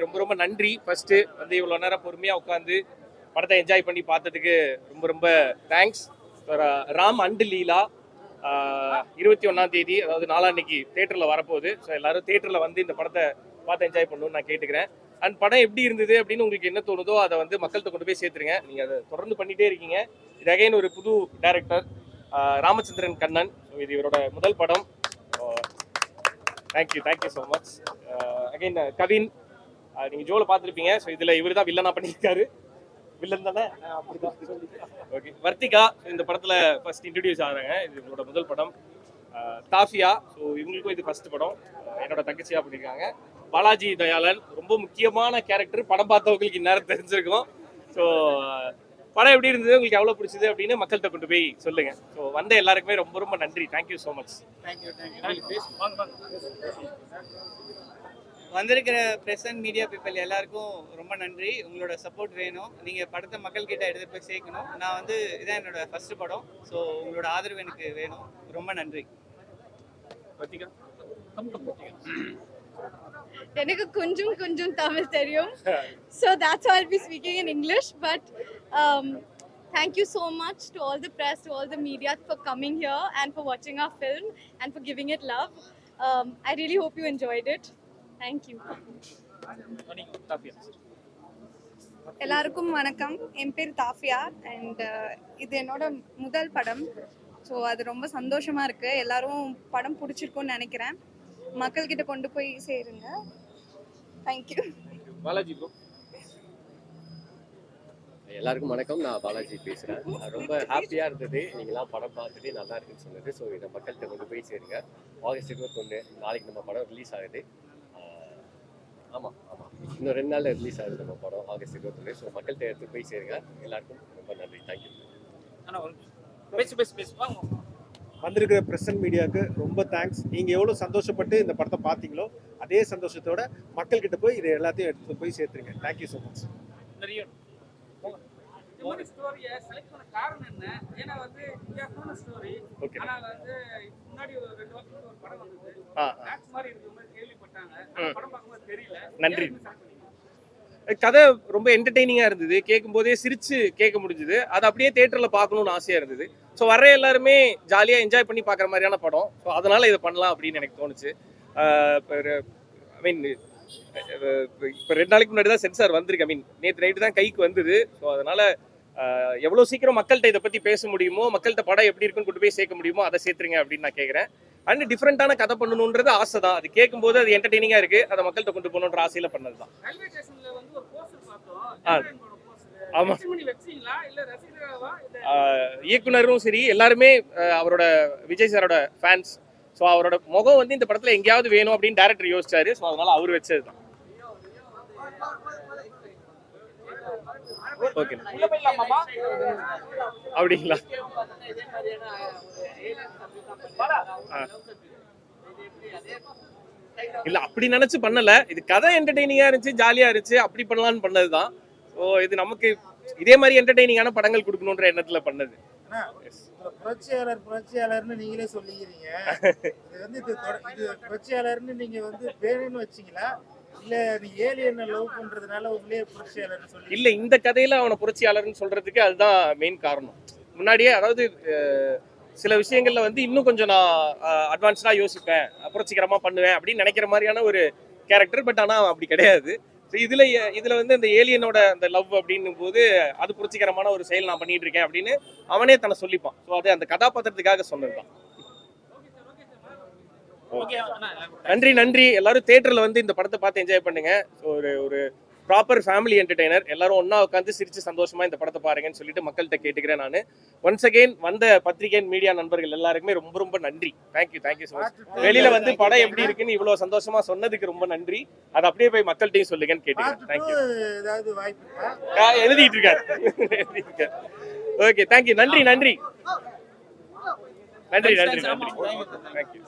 ரொம்ப ரொம்ப நன்றி. ஃபர்ஸ்ட் வந்து இவ்வளோ நேரம் பொறுமையாக உட்காந்து படத்தை என்ஜாய் பண்ணி பார்த்ததுக்கு ரொம்ப ரொம்ப தேங்க்ஸ். ராம் அண்ட் லீலா 21ஆம் தேதி, அதாவது நாளான்னைக்கு தேட்டரில் வரப்போகுது. ஸோ எல்லாரும் தேட்டரில் வந்து இந்த படத்தை பார்த்து என்ஜாய் பண்ணணும்னு நான் கேட்டுக்கிறேன். அண்ட் படம் எப்படி இருந்தது அப்படின்னு உங்களுக்கு என்ன தோணுதோ அதை வந்து மக்கள்கிட்ட கொண்டு போய் சேர்த்துருங்க. நீங்கள் அதை தொடர்ந்து பண்ணிகிட்டே இருக்கீங்க. இது அகைன் ஒரு புது டைரக்டர் ராமச்சந்திரன் கண்ணன். ஸோ இது இவரோட முதல் படம். Thank you so much. Again Kavin, நீங்கள் ஜோவில் பார்த்துருப்பீங்க. ஸோ இதில் இவர் தான் வில்லனா பண்ணியிருக்காரு. வில்லன் தானே? அப்படிதான். ஓகே. வர்த்திகா இந்த படத்தில் ஃபர்ஸ்ட் இன்ட்ரடியூஸ் ஆகிறாங்க. இது இவங்களோட முதல் படம். தாஃபியா, ஸோ இவங்களுக்கும் இது ஃபர்ஸ்ட் படம். என்னோட தங்கச்சியாக பண்ணியிருக்காங்க. பாலாஜி தயாளன், ரொம்ப முக்கியமான கேரக்டர். படம் பார்த்தவங்களுக்கு இந்நேரம் தெரிஞ்சிருக்கும். ஸோ படம் எப்படி இருந்தது, உங்களுக்கு எவ்வளோ பிடிச்சது அப்படின்னு மக்கள்கிட்ட கொண்டு போய் சொல்லுங்க. ஸோ வந்த எல்லாருக்குமே ரொம்ப ரொம்ப நன்றி. Thank you so much. வந்திருக்கிற ப்ரெஸ் அண்ட் மீடியா பீப்பிள் எல்லாருக்கும் ரொம்ப நன்றி. உங்களோட சப்போர்ட் வேணும். நீங்கள் படத்தை மக்கள்கிட்ட எடுத்து போய் சேர்க்கணும். நான் வந்து இதான் என்னோட ஃபர்ஸ்ட் படம். ஸோ உங்களோட ஆதரவு எனக்கு வேணும். ரொம்ப நன்றி. எனக்கு கொஞ்சம் கொஞ்சம் தமிழ் தெரியும். So that's why I'll be speaking in English. But thank you so much to all the press, to all the media for coming here and for watching our film and for giving it love. I really hope you enjoyed it. Thank you. எல்லாருக்கும் வணக்கம். என் பேர் தாஃபியா and இது என்னோட முதல் படம். So அது ரொம்ப சந்தோஷமா இருக்கு. எல்லாரும் படம் பிடிச்சிருக்கும்னு நினைக்கிறேன். மக்கள்கிட்ட கொண்டு போய் சேருங்க. தேங்க்யூ. பாலாஜி ப்ரோ. எல்லாருக்கும் வணக்கம். நான் பாலாஜி பேசுகிறேன். ரொம்ப ஹாப்பியாக இருந்தது நீங்களாம் படம் பார்த்துட்டு நல்லா இருக்குன்னு சொன்னது. ஸோ இதை மக்கள்கிட்ட கொண்டு போய் சேருங்க. ஆகஸ்ட் 21 நாளைக்கு நம்ம படம் ரிலீஸ் ஆகுது. ஆமாம் இன்னும் 2 நாளில் ரிலீஸ் ஆகுது நம்ம படம், ஆகஸ்ட் 21. ஸோ மக்கள்கிட்ட எடுத்து போய் சேருங்க. எல்லாருக்கும் ரொம்ப நன்றி. தேங்க்யூ. வந்திருக்கிற ப்ரெஸ் அண்ட் மீடியாவுக்கு ரொம்ப தேங்க்ஸ். நீங்கள் எவ்வளோ சந்தோஷப்பட்டு இந்த படத்தை பார்த்தீங்களோ அதே சந்தோஷத்தோட மக்கள்கிட்ட போய் இதை எல்லாத்தையும் எடுத்து போய் சேர்த்துருங்க. Thank you so much. ஸ்டோரியை செலக்ட் பண்ண காரணம் என்ன? ஏன்னா வந்து வித்தியாசமான ஸ்டோரி. ஆனா வந்து முன்னாடி ஒரு 2 வருஷத்துக்கு ஒரு படம் வந்தது, மேக்ஸ் மாதிரி இருக்கிற மாதிரி கேள்விப்பட்டாங்க. படம் பார்க்கும்போது தெரியல. நன்றி. கதை ரொம்ப என்டர்டெய்னிங்காக இருந்தது. கேட்கும்போதே சிரிச்சு கேட்க முடிஞ்சுது. அது அப்படியே தேட்டரில் பார்க்கணும்னு ஆசையாக இருந்தது. ஸோ வர எல்லாருமே ஜாலியாக என்ஜாய் பண்ணி பார்க்குற மாதிரியான படம். ஸோ அதனால் இதை பண்ணலாம் அப்படின்னு எனக்கு தோணுச்சு. ஐ மீன் இப்போ 2 நாளைக்கு முன்னாடி தான் சென்சார் வந்திருக்கு. ஐ மீன் நேற்று நைட்டு தான் கைக்கு வந்தது. ஸோ அதனால் எவ்வளோ சீக்கிரம் மக்கள்கிட்ட இதை பற்றி பேச முடியுமோ, மக்கள்கிட்ட படம் எப்படி இருக்குன்னு கொண்டு போய் சேர்க்க முடியுமோ அதை சேர்த்துருங்க அப்படின்னு நான் கேட்குறேன். அண்ட் டிஃப்ரெண்ட்டான கதை பண்ணணுன்றது ஆசை தான். அது கேட்கும்போது அது என்டர்டெய்னிங்காக இருக்குது. அதை மக்கள்கிட்ட கொண்டு போகணுன்ற ஆசையில் பண்ணது தான். ஆமாம், இயக்குனரும் சரி எல்லாருமே அவரோட விஜய் சாரோட ஃபேன்ஸ். ஸோ அவரோட முகம் வந்து இந்த படத்தில் எங்கேயாவது வேணும் அப்படின்னு டைரக்டர் யோசிச்சாரு. ஸோ அதனால அவர் வச்சது தான். ஓகே, அப்படிங்களா? இல்ல அப்படி நினைச்சு பண்ணல. இது கதை என்டர்டெய்னிங்கா இருந்துச்சு, ஜாலியா இருந்துச்சு, அப்படி பண்ணலாம்னு பண்ணதுதான். ஸோ இது நமக்கு இதே மாதிரி என்டர்டெய்னிங்கான படங்கள் கொடுக்கணுன்ற எண்ணத்துல பண்ணது. புரட்சியாளர்னு நீங்களே சொல்லிக்கிறீங்க. இது வந்து இது புரட்சியாளர்னு நீங்க வந்து பேருன்னு வச்சீங்களா, இல்ல நீ ஏலியனை லவ் பண்றதுனால உங்களே புரட்சியாளர்னு சொல்லி? இல்ல, இந்த கதையில அவனை புரட்சியாளர்னு சொல்றதுக்கு அதுதான் மெயின் காரணம். முன்னாடியே அதாவது சில விஷயங்கள்ல வந்து இன்னும் கொஞ்சம் நான் அட்வான்ஸ்டா யோசிப்பேன், புரட்சிகரமா பண்ணுவேன் அப்படின்னு நினைக்கிற மாதிரியான ஒரு கேரக்டர். பட் ஆனா அப்படி கிடையாது. இதுல வந்து இந்த ஏலியனோட அந்த லவ் அப்படின்னும் போது அது புரட்சிகரமான ஒரு செயல் நான் பண்ணிட்டு இருக்கேன் அப்படின்னு அவனே தன்னை சொல்லிப்பான். ஸோ அது அந்த கதாபாத்திரத்துக்காக சொன்னதுதான். நன்றி. எல்லாரும் தியேட்டர்ல வந்து இந்த படத்தை பார்த்து என்ஜாய் பண்ணுங்க. ஒரு ப்ராப்பர் ஃபேமிலி என்டர்டெய்னர். எல்லாரும் ஒன்னா உட்காந்து சிரிச்சு சந்தோஷமா இந்த படத்தை பாருங்கன்னு சொல்லிட்டு மக்கள்கிட்ட கேட்டுக்கிறேன். நான் ஒன்ஸ் அகெயின் வந்த பத்திரிகை மீடியா நண்பர்கள் எல்லாருக்குமே ரொம்ப ரொம்ப நன்றி. Thank you so much. வெளியில வந்து படம் எப்படி இருக்குன்னு இவ்வளவு சந்தோஷமா சொன்னதுக்கு ரொம்ப நன்றி. அதை அப்படியே போய் மக்கள்கிட்டையும் சொல்லுங்கன்னு கேட்டுக்கிறேன். தேங்க்யூ. எழுதிட்டு இருக்காரு. Okay, thank you. நன்றி. தேங்க்யூ.